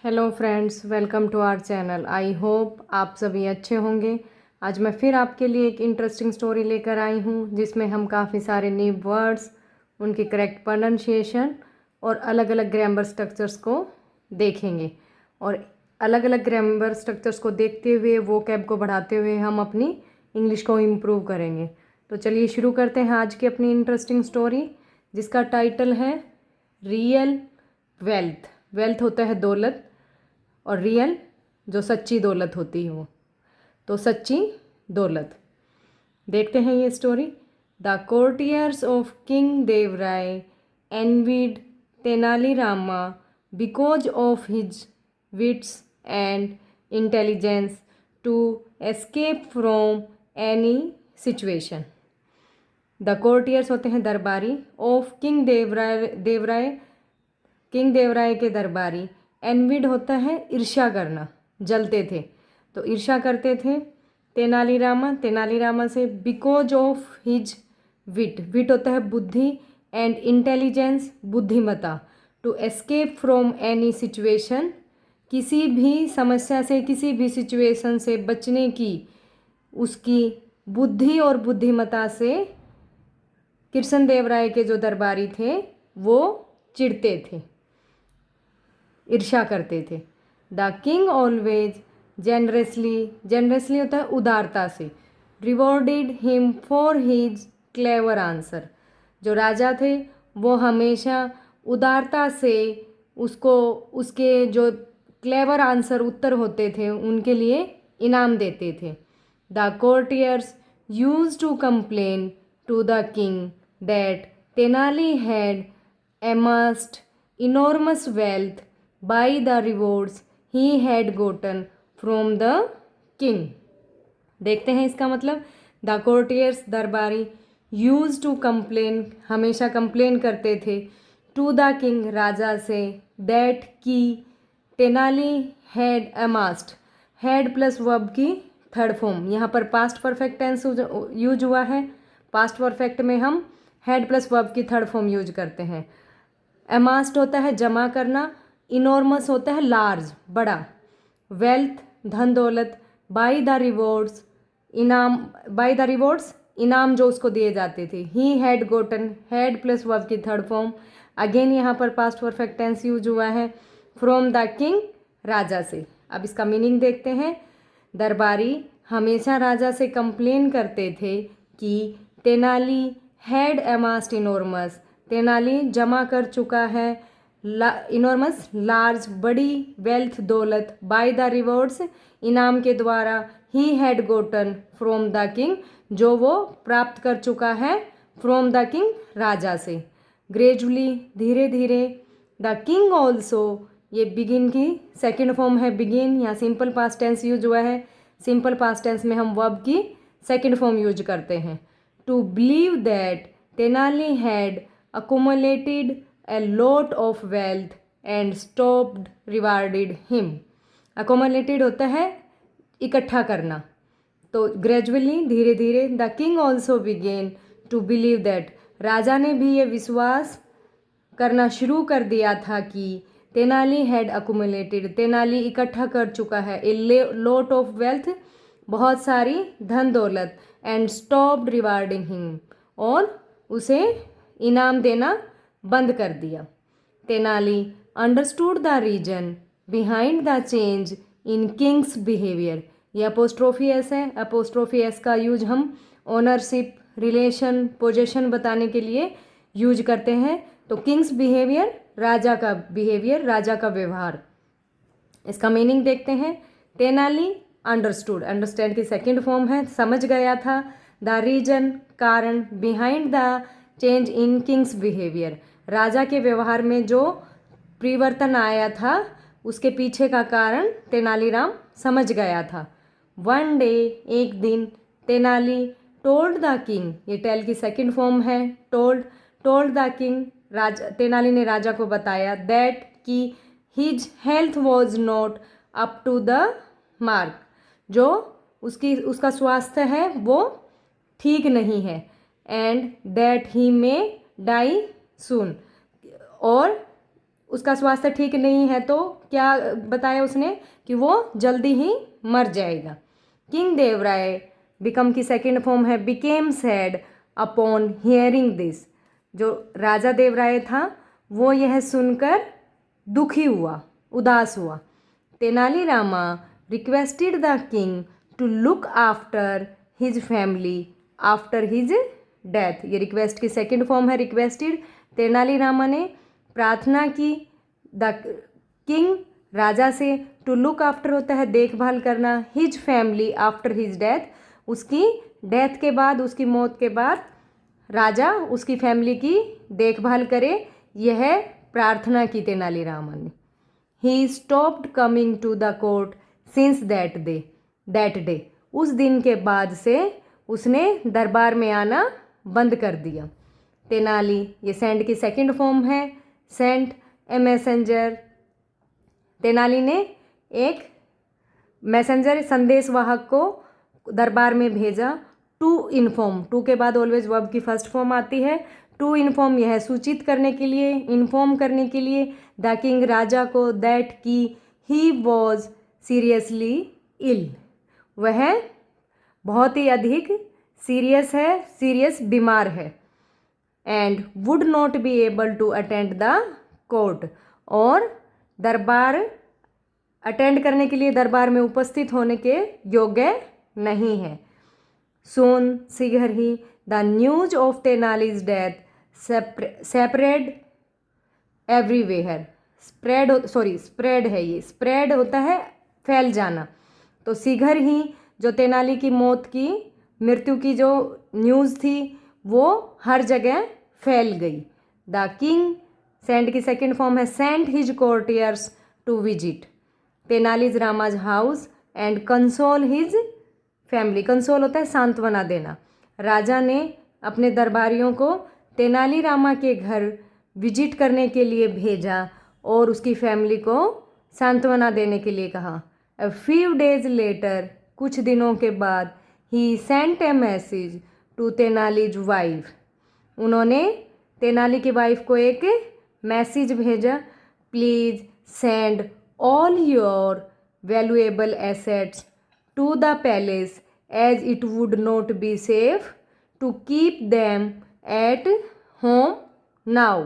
Hello friends, welcome to our channel. I hope आप सभी अच्छे होंगे। आज मैं फिर आपके लिए एक इंटरेस्टिंग स्टोरी लेकर आई हूँ जिसमें हम काफ़ी सारे न्यू वर्ड्स, उनकी करेक्ट प्रोनाउंसिएशन और अलग अलग ग्रामर स्ट्रक्चर्स को देखेंगे। और अलग अलग ग्रामर स्ट्रक्चर्स को देखते हुए, वोकैब को बढ़ाते हुए हम अपनी इंग्लिश को इम्प्रूव करेंगे। तो चलिए शुरू करते हैं आज की अपनी इंटरेस्टिंग स्टोरी, जिसका टाइटल है रियल वेल्थ। वेल्थ होता है दौलत, और रियल जो सच्ची दौलत होती है वो, तो सच्ची दौलत। देखते हैं ये story. The courtiers of king Devaraya envied Tenali Rama because of his wits and intelligence to escape from any situation. The courtiers होते हैं दरबारी, of king Devaraya king Devaraya के दरबारी। एनविड होता है ईर्ष्या करना, जलते थे, तो ईर्ष्या करते थे। तेनालीरामा से because of his wit, wit होता है बुद्धि, एंड इंटेलिजेंस बुद्धिमता, to escape from any situation, किसी भी समस्या से, किसी भी सिचुएशन से बचने की उसकी बुद्धि और बुद्धिमता से कृष्णदेवराय के जो दरबारी थे वो चिढ़ते थे, ईर्ष्या करते थे। द किंग ऑलवेज जेनरसली होता है उदारता से, rewarded him for his clever answer. जो राजा थे वो हमेशा उदारता से उसको, उसके जो क्लेवर आंसर उत्तर होते थे उनके लिए इनाम देते थे। The courtiers use to complain to the king that Tenali had amassed enormous wealth by the rewards he had gotten from the king। देखते हैं इसका मतलब। द कोर्टियर्स दरबारी, यूज टू कंप्लेन हमेशा कंप्लेन करते थे, टू द किंग राजा से, दैट की Tenali had amassed, had plus verb की थर्ड फॉर्म, यहाँ पर पास्ट परफेक्ट टेंस यूज हुआ है। पास्ट परफेक्ट में हम हैड प्लस वर्ब की थर्ड फॉर्म यूज करते हैं। अमास्ड होता है जमा करना, इनॉर्मस होता है लार्ज बड़ा, वेल्थ धन दौलत, बाय द रिवॉर्ड्स इनाम, बाय द रिवॉर्ड्स इनाम जो उसको दिए जाते थे। He had Gotan, had plus verb की थर्ड फॉर्म, अगेन यहाँ पर पास्ट परफेक्ट टेंस यूज हुआ है। फ्रॉम द किंग राजा से। अब इसका मीनिंग देखते हैं। दरबारी हमेशा राजा से कंप्लेन करते थे कि तेनाली हैड अमास्ड इनॉर्मस, तेनाली जमा कर चुका है इनॉर्मस लार्ज बड़ी, वेल्थ दौलत, बाय द रिवॉर्ड्स इनाम के द्वारा, he had Gotan from the king जो वो प्राप्त कर चुका है फ्रॉम द किंग राजा से। ग्रेजुअली धीरे धीरे, द किंग ऑल्सो, ये बिगिन की सेकेंड फॉर्म है बिगिन, यहाँ सिंपल पास्ट टेंस यूज हुआ है। सिंपल पास्ट टेंस में हम वर्ब की सेकेंड फॉर्म यूज करते हैं। To believe that Tenali had accumulated a lot of wealth and stopped rewarded him। accumulated होता है इकट्ठा करना, तो ग्रेजुअली धीरे धीरे, the king also began to believe that, राजा ने भी ये विश्वास करना शुरू कर दिया था कि तेनाली हैड accumulated, तेनाली इकट्ठा कर चुका है, ए लॉट ऑफ वेल्थ, बहुत सारी धन दौलत, एंड स्टॉप्ड रिवार्डिंग हिम, और उसे इनाम देना बंद कर दिया। Tenali understood the reason behind the change in king's behaviour. यह अपोस्ट्रोफी एस है। अपोस्ट्रोफी एस का यूज हम ओनरशिप, रिलेशन, पोजेशन बताने के लिए यूज करते हैं। तो किंग्स बिहेवियर, राजा का बिहेवियर, राजा का व्यवहार। इसका मीनिंग देखते हैं। तेनाली अंडरस्टूड, अंडरस्टैंड की सेकेंड फॉर्म है, समझ गया था। द रीजन कारण, behind the change in king's behaviour, राजा के व्यवहार में जो परिवर्तन आया था उसके पीछे का कारण तेनालीराम समझ गया था। वन डे, एक दिन, तेनाली टोल्ड द किंग, ये टेल की सेकेंड फॉर्म है, टोल्ड द किंग, राजा, तेनाली ने राजा को बताया, दैट कि his health was not up to the mark, जो उसका स्वास्थ्य है वो ठीक नहीं है, and that he may die soon, और उसका स्वास्थ्य ठीक नहीं है, तो क्या बताया उसने कि वो जल्दी ही मर जाएगा। किंग देवराय, बिकम की सेकंड फॉर्म है became sad upon hearing this. जो राजा देवराय था वो यह सुनकर दुखी हुआ, उदास हुआ। Tenalirama requested the king to look after his family after his death. ये रिक्वेस्ट की सेकंड फॉर्म है रिक्वेस्टेड। तेनालीरामा ने प्रार्थना की द किंग, राजा से, टू लुक आफ्टर होता है देखभाल करना, his family after his death, उसकी डेथ के बाद, उसकी मौत के बाद राजा उसकी फैमिली की देखभाल करे, यह प्रार्थना की तेनालीरामा ने। He stopped coming to the court since that day. उस दिन के बाद से उसने दरबार में आना बंद कर दिया। तेनाली, ये सेंड की सेकंड फॉर्म है, सेंट ए मैसेंजर। तेनाली ने एक मैसेंजर संदेशवाहक को दरबार में भेजा। टू इन्फॉर्म, टू के बाद ऑलवेज वर्ब की फर्स्ट फॉर्म आती है। टू इन्फॉर्म, यह सूचित करने के लिए, इन्फॉर्म करने के लिए, द किंग, राजा को, दैट की ही वॉज सीरियसली इल, वह बहुत ही अधिक सीरियस है, सीरियस बीमार है। And would not be able to attend the court, और दरबार अटेंड करने के लिए, दरबार में उपस्थित होने के योग्य नहीं है। सोन, शीघ्र ही, the news of Tenali's death spread everywhere. Spread है, ये स्प्रेड होता है फैल जाना। तो शीघ्र ही जो तेनाली की मौत की, मृत्यु की जो न्यूज़ थी वो हर जगह फैल गई। द किंग, सेंड की सेकंड फॉर्म है sent his courtiers to visit Tenali's Rama's house and console his family. Console होता है सांत्वना देना। राजा ने अपने दरबारियों को तेनालीरामा के घर विजिट करने के लिए भेजा और उसकी फैमिली को सांत्वना देने के लिए कहा। अ फ्यू डेज लेटर, कुछ दिनों के बाद, ही sent a message to Tenali's wife. उन्होंने तेनाली की वाइफ को एक मैसेज भेजा, please send all your valuable assets to the palace as it would not be safe to keep them at home now.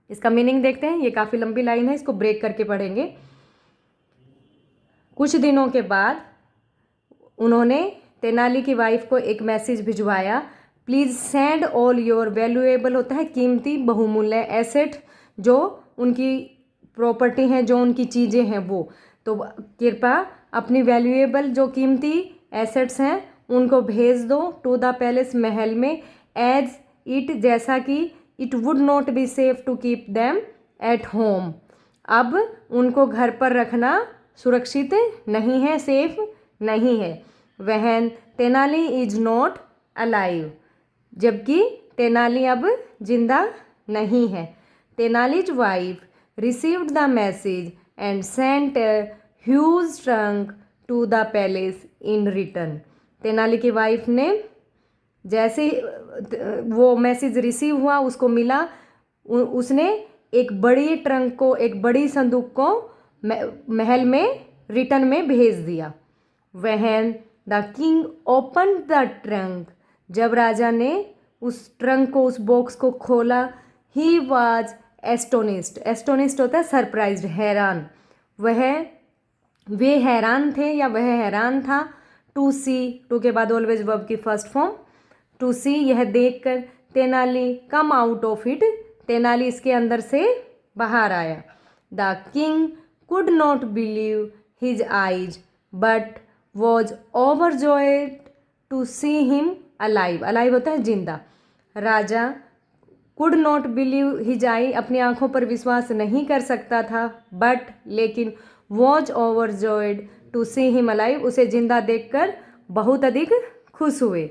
इसका मीनिंग देखते हैं, ये काफ़ी लंबी लाइन है, इसको ब्रेक करके पढ़ेंगे। कुछ दिनों के बाद उन्होंने तेनाली की वाइफ को एक मैसेज भिजवाया, please send all your valuable होता है कीमती, बहुमूल्य, एसेट जो उनकी प्रॉपर्टी हैं, जो उनकी चीज़ें हैं वो, तो कृपया अपनी वैल्यूएबल जो कीमती एसेट्स हैं उनको भेज दो टू द पैलेस, महल में, एज इट, जैसा कि, it would not be safe to keep them at home, अब उनको घर पर रखना सुरक्षित नहीं है, सेफ नहीं है। वहन तेनाली इज नॉट अलाइव, जबकि तेनाली अब जिंदा नहीं है। Tenali's wife received the message and sent a huge trunk to the palace in return. Tenali की वाइफ ने जैसे वो मैसेज रिसीव हुआ, उसको मिला, उसने एक बड़ी ट्रंक को, एक बड़ी संदूक को महल में रिटर्न में भेज दिया। वहन the king open the trunk, जब राजा ने उस ट्रंक को, उस बॉक्स को खोला, ही वॉज एस्टोनिस्ड, एस्टोनिस्ड होता है सरप्राइज्ड, हैरान, वे हैरान थे या वह हैरान था। टू सी, टू के बाद ऑलवेज वर्ब की फर्स्ट फॉर्म, टू सी, यह देखकर, Tenali come out of it, Tenali इसके अंदर से बाहर आया। The king could not believe his eyes but was overjoyed to see him alive, alive होता है जिंदा। राजा could not believe his eye, अपनी आंखों पर विश्वास नहीं कर सकता था, बट, लेकिन, was overjoyed to see him alive, उसे जिंदा देखकर बहुत अधिक खुश हुए।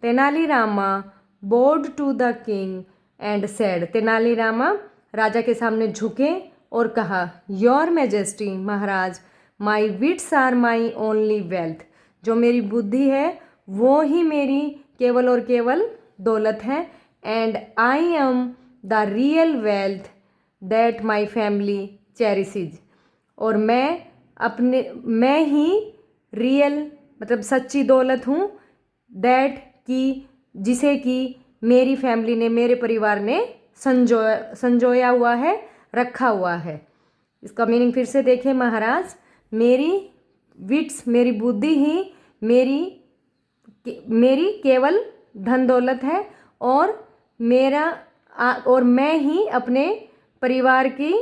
Tenali Rama board to the king and said, Tenali Rama राजा के सामने झुके और कहा, your majesty, Maharaj, my wits are my only wealth, जो मेरी बुद्धि है वो ही मेरी केवल और केवल दौलत है। And I am the real wealth that my family cherishes. और मैं ही रियल मतलब सच्ची दौलत हूँ, दैट की जिसे कि मेरी फैमिली ने, मेरे परिवार ने संजोया हुआ है, रखा हुआ है। इसका मीनिंग फिर से देखें महाराज, मेरी विट्स, मेरी बुद्धि ही मेरी केवल धन दौलत है, और मैं ही अपने परिवार की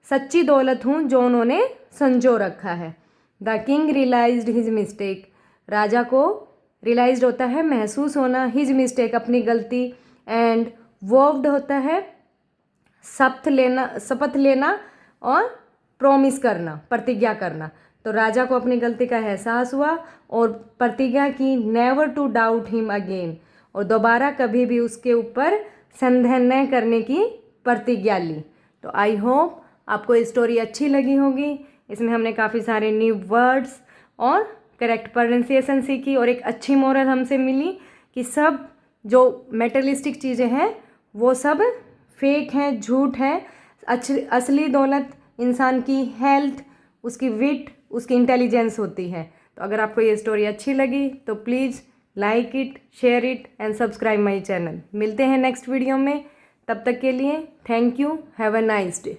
सच्ची दौलत हूँ जो उन्होंने संजो रखा है। The king realised his mistake. राजा को रियलाइज्ड होता है, महसूस होना, हिज मिस्टेक अपनी गलती, एंड वोव्ड होता है शपथ लेना, और प्रॉमिस करना, प्रतिज्ञा करना। तो राजा को अपनी गलती का एहसास हुआ और प्रतिज्ञा की never to doubt him again, और दोबारा कभी भी उसके ऊपर संदेह न करने की प्रतिज्ञा ली। तो आई होप आपको ये स्टोरी अच्छी लगी होगी। इसमें हमने काफ़ी सारे न्यू वर्ड्स और करेक्ट प्रोनाउंसिएशन सीखी, और एक अच्छी मोरल हमसे मिली कि सब जो मेटेरियलिस्टिक चीज़ें हैं वो सब फेक हैं, झूठ है। असली दौलत इंसान की हेल्थ, उसकी विट, उसकी इंटेलिजेंस होती है। तो अगर आपको ये स्टोरी अच्छी लगी तो please like it, share it and subscribe my channel. मिलते हैं नेक्स्ट वीडियो में, तब तक के लिए thank you, have a nice day.